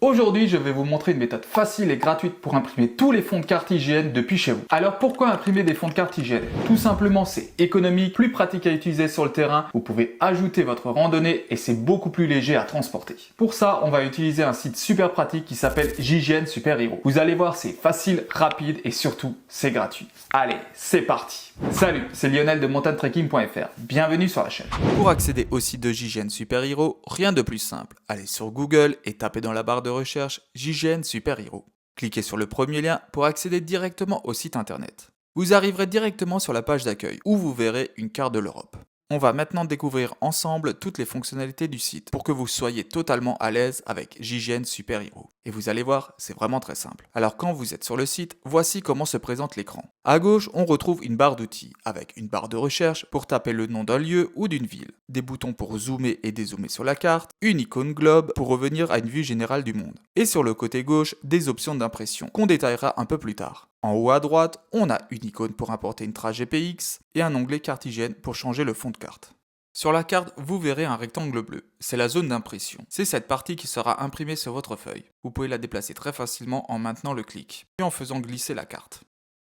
Aujourd'hui, je vais vous montrer une méthode facile et gratuite pour imprimer tous les fonds de carte IGN depuis chez vous. Alors pourquoi imprimer des fonds de carte IGN? Tout simplement, c'est économique, plus pratique à utiliser sur le terrain, vous pouvez ajouter votre randonnée et c'est beaucoup plus léger à transporter. Pour ça, on va utiliser un site super pratique qui s'appelle JGN Super Hero. Vous allez voir, c'est facile, rapide et surtout, c'est gratuit. Allez, c'est parti. Salut, c'est Lionel de montagnetrekking.fr. Bienvenue sur la chaîne. Pour accéder au site de JGN Super Hero, rien de plus simple. Allez sur Google et tapez dans la barre de recherche JGN Super Hero. Cliquez sur le premier lien pour accéder directement au site internet. Vous arriverez directement sur la page d'accueil où vous verrez une carte de l'Europe. On va maintenant découvrir ensemble toutes les fonctionnalités du site pour que vous soyez totalement à l'aise avec JGN Super Hero. Et vous allez voir, c'est vraiment très simple. Alors quand vous êtes sur le site, voici comment se présente l'écran. À gauche, on retrouve une barre d'outils avec une barre de recherche pour taper le nom d'un lieu ou d'une ville, des boutons pour zoomer et dézoomer sur la carte, une icône globe pour revenir à une vue générale du monde. Et sur le côté gauche, des options d'impression qu'on détaillera un peu plus tard. En haut à droite, on a une icône pour importer une trace GPX et un onglet carte IGN pour changer le fond de carte. Sur la carte, vous verrez un rectangle bleu. C'est la zone d'impression. C'est cette partie qui sera imprimée sur votre feuille. Vous pouvez la déplacer très facilement en maintenant le clic, puis en faisant glisser la carte.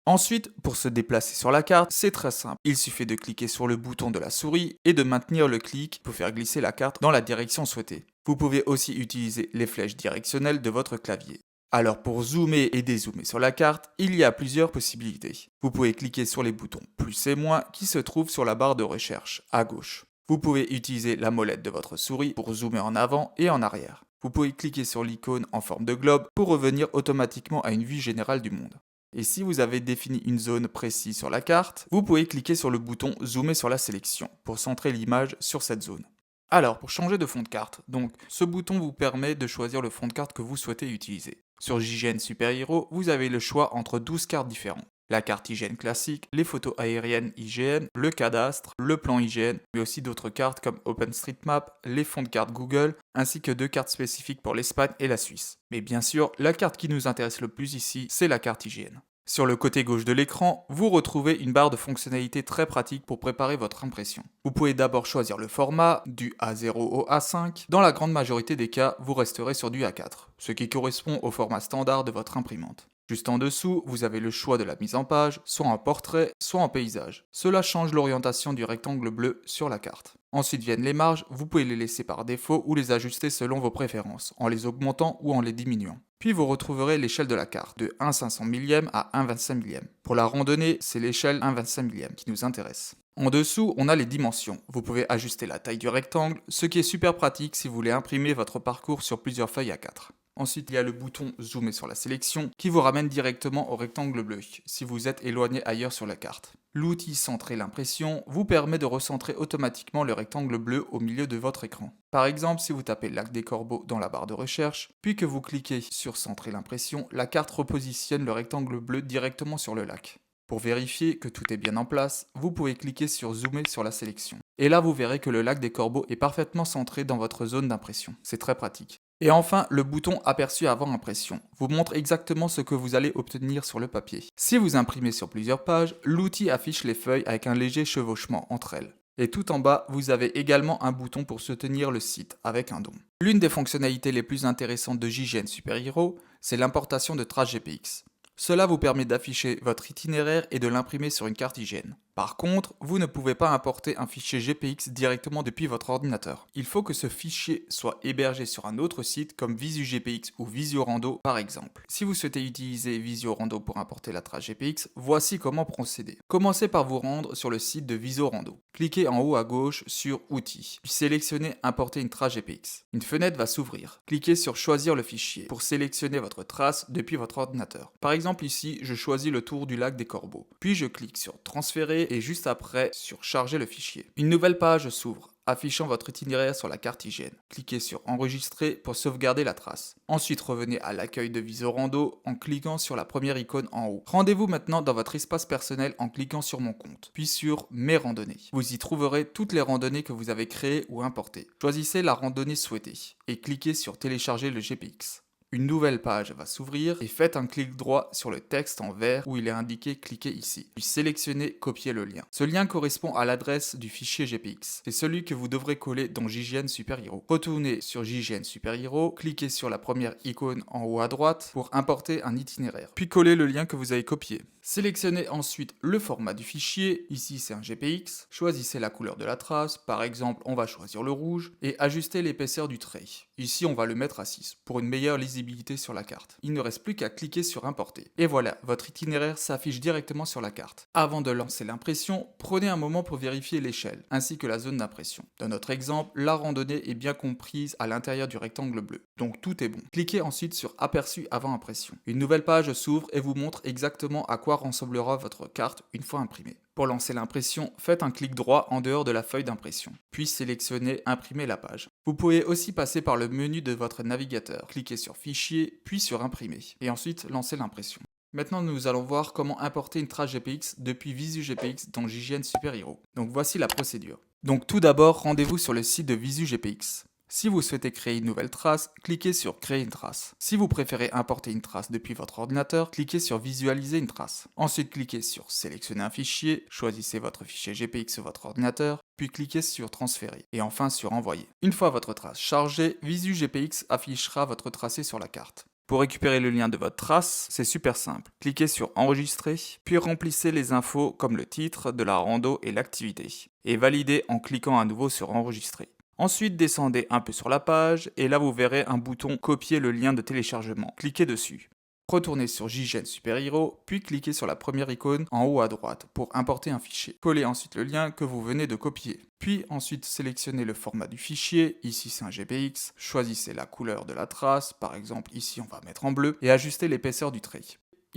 Ensuite, pour se déplacer sur la carte, c'est très simple. Il suffit de cliquer sur le bouton de la souris et de maintenir le clic pour faire glisser la carte dans la direction souhaitée. Vous pouvez aussi utiliser les flèches directionnelles de votre clavier. Alors pour zoomer et dézoomer sur la carte, il y a plusieurs possibilités. Vous pouvez cliquer sur les boutons plus et moins qui se trouvent sur la barre de recherche à gauche. Vous pouvez utiliser la molette de votre souris pour zoomer en avant et en arrière. Vous pouvez cliquer sur l'icône en forme de globe pour revenir automatiquement à une vue générale du monde. Et si vous avez défini une zone précise sur la carte, vous pouvez cliquer sur le bouton zoomer sur la sélection pour centrer l'image sur cette zone. Alors, pour changer de fond de carte, donc, ce bouton vous permet de choisir le fond de carte que vous souhaitez utiliser. Sur JGN Super Hero, vous avez le choix entre 12 cartes différentes. La carte IGN classique, les photos aériennes IGN, le cadastre, le plan IGN, mais aussi d'autres cartes comme OpenStreetMap, les fonds de carte Google, ainsi que 2 cartes spécifiques pour l'Espagne et la Suisse. Mais bien sûr, la carte qui nous intéresse le plus ici, c'est la carte IGN. Sur le côté gauche de l'écran, vous retrouvez une barre de fonctionnalités très pratique pour préparer votre impression. Vous pouvez d'abord choisir le format, du A0 au A5. Dans la grande majorité des cas, vous resterez sur du A4, ce qui correspond au format standard de votre imprimante. Juste en dessous, vous avez le choix de la mise en page, soit en portrait, soit en paysage. Cela change l'orientation du rectangle bleu sur la carte. Ensuite viennent les marges, vous pouvez les laisser par défaut ou les ajuster selon vos préférences, en les augmentant ou en les diminuant. Puis vous retrouverez l'échelle de la carte, de 1/500 millième à 1/25 millième. Pour la randonnée, c'est l'échelle 1/25 millième qui nous intéresse. En dessous, on a les dimensions. Vous pouvez ajuster la taille du rectangle, ce qui est super pratique si vous voulez imprimer votre parcours sur plusieurs feuilles A4. Ensuite, il y a le bouton zoomer sur la sélection qui vous ramène directement au rectangle bleu si vous êtes éloigné ailleurs sur la carte. L'outil centrer l'impression vous permet de recentrer automatiquement le rectangle bleu au milieu de votre écran. Par exemple, si vous tapez Lac des Corbeaux dans la barre de recherche, puis que vous cliquez sur centrer l'impression, la carte repositionne le rectangle bleu directement sur le lac. Pour vérifier que tout est bien en place, vous pouvez cliquer sur zoomer sur la sélection. Et là, vous verrez que le lac des Corbeaux est parfaitement centré dans votre zone d'impression. C'est très pratique. Et enfin, le bouton aperçu avant impression vous montre exactement ce que vous allez obtenir sur le papier. Si vous imprimez sur plusieurs pages, l'outil affiche les feuilles avec un léger chevauchement entre elles. Et tout en bas, vous avez également un bouton pour soutenir le site avec un don. L'une des fonctionnalités les plus intéressantes de JGN Super Hero, c'est l'importation de traces GPX. Cela vous permet d'afficher votre itinéraire et de l'imprimer sur une carte IGN. Par contre, vous ne pouvez pas importer un fichier GPX directement depuis votre ordinateur. Il faut que ce fichier soit hébergé sur un autre site comme VisuGPX ou Visiorando par exemple. Si vous souhaitez utiliser Visiorando pour importer la trace GPX, voici comment procéder. Commencez par vous rendre sur le site de Visiorando. Cliquez en haut à gauche sur Outils, puis sélectionnez Importer une trace GPX. Une fenêtre va s'ouvrir. Cliquez sur Choisir le fichier pour sélectionner votre trace depuis votre ordinateur. Par exemple ici, je choisis le tour du lac des Corbeaux. Puis je clique sur Transférer et juste après sur Charger le fichier. Une nouvelle page s'ouvre, affichant votre itinéraire sur la carte IGN. Cliquez sur Enregistrer pour sauvegarder la trace. Ensuite, revenez à l'accueil de Visiorando en cliquant sur la première icône en haut. Rendez-vous maintenant dans votre espace personnel en cliquant sur Mon compte, puis sur Mes randonnées. Vous y trouverez toutes les randonnées que vous avez créées ou importées. Choisissez la randonnée souhaitée et cliquez sur Télécharger le GPX. une nouvelle page va s'ouvrir et faites un clic droit sur le texte en vert où il est indiqué cliquez ici. Puis sélectionnez copier le lien. Ce lien correspond à l'adresse du fichier GPX. C'est celui que vous devrez coller dans JGN Super Hero. Retournez sur JGN Super Hero, cliquez sur la première icône en haut à droite pour importer un itinéraire. Puis collez le lien que vous avez copié. Sélectionnez ensuite le format du fichier, ici c'est un GPX, choisissez la couleur de la trace, par exemple on va choisir le rouge, et ajustez l'épaisseur du trait. Ici on va le mettre à 6, pour une meilleure lisibilité sur la carte. Il ne reste plus qu'à cliquer sur importer. Et voilà, votre itinéraire s'affiche directement sur la carte. Avant de lancer l'impression, prenez un moment pour vérifier l'échelle, ainsi que la zone d'impression. Dans notre exemple, la randonnée est bien comprise à l'intérieur du rectangle bleu, donc tout est bon. Cliquez ensuite sur aperçu avant impression. Une nouvelle page s'ouvre et vous montre exactement à quoi ressemblera votre carte une fois imprimée. Pour lancer l'impression, faites un clic droit en dehors de la feuille d'impression, puis sélectionnez Imprimer la page. Vous pouvez aussi passer par le menu de votre navigateur, cliquez sur Fichier, puis sur Imprimer, et ensuite lancer l'impression. Maintenant, nous allons voir comment importer une trace GPX depuis Visu GPX dans JGN Super Hero. Donc voici la procédure. Donc tout d'abord, rendez-vous sur le site de Visu GPX. Si vous souhaitez créer une nouvelle trace, cliquez sur Créer une trace. Si vous préférez importer une trace depuis votre ordinateur, cliquez sur Visualiser une trace. Ensuite, cliquez sur Sélectionner un fichier, choisissez votre fichier GPX sur votre ordinateur, puis cliquez sur Transférer, et enfin sur Envoyer. Une fois votre trace chargée, Visu GPX affichera votre tracé sur la carte. Pour récupérer le lien de votre trace, c'est super simple. Cliquez sur Enregistrer, puis remplissez les infos comme le titre de la rando et l'activité, et validez en cliquant à nouveau sur Enregistrer. Ensuite, descendez un peu sur la page et là vous verrez un bouton Copier le lien de téléchargement. Cliquez dessus. Retournez sur JGN Super Hero, puis cliquez sur la première icône en haut à droite pour importer un fichier. Collez ensuite le lien que vous venez de copier. Puis ensuite sélectionnez le format du fichier, ici c'est un GPX, choisissez la couleur de la trace, par exemple ici on va mettre en bleu, et ajustez l'épaisseur du trait.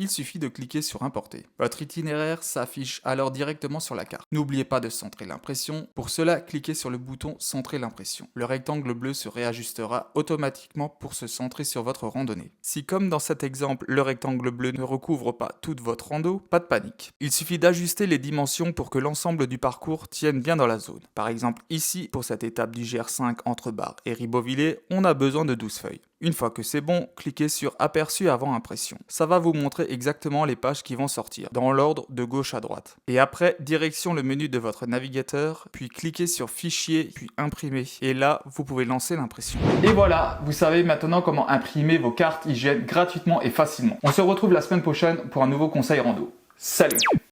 Il suffit de cliquer sur Importer. Votre itinéraire s'affiche alors directement sur la carte. N'oubliez pas de centrer l'impression. Pour cela, cliquez sur le bouton Centrer l'impression. Le rectangle bleu se réajustera automatiquement pour se centrer sur votre randonnée. Si comme dans cet exemple, le rectangle bleu ne recouvre pas toute votre rando, pas de panique. Il suffit d'ajuster les dimensions pour que l'ensemble du parcours tienne bien dans la zone. Par exemple ici, pour cette étape du GR5 entre Bar et Ribeauvillé, on a besoin de 12 feuilles. Une fois que c'est bon, cliquez sur Aperçu avant impression. Ça va vous montrer exactement les pages qui vont sortir, dans l'ordre de gauche à droite. Et après, direction le menu de votre navigateur, puis cliquez sur Fichier, puis Imprimer. Et là, vous pouvez lancer l'impression. Et voilà, vous savez maintenant comment imprimer vos cartes IGN gratuitement et facilement. On se retrouve la semaine prochaine pour un nouveau conseil rando. Salut!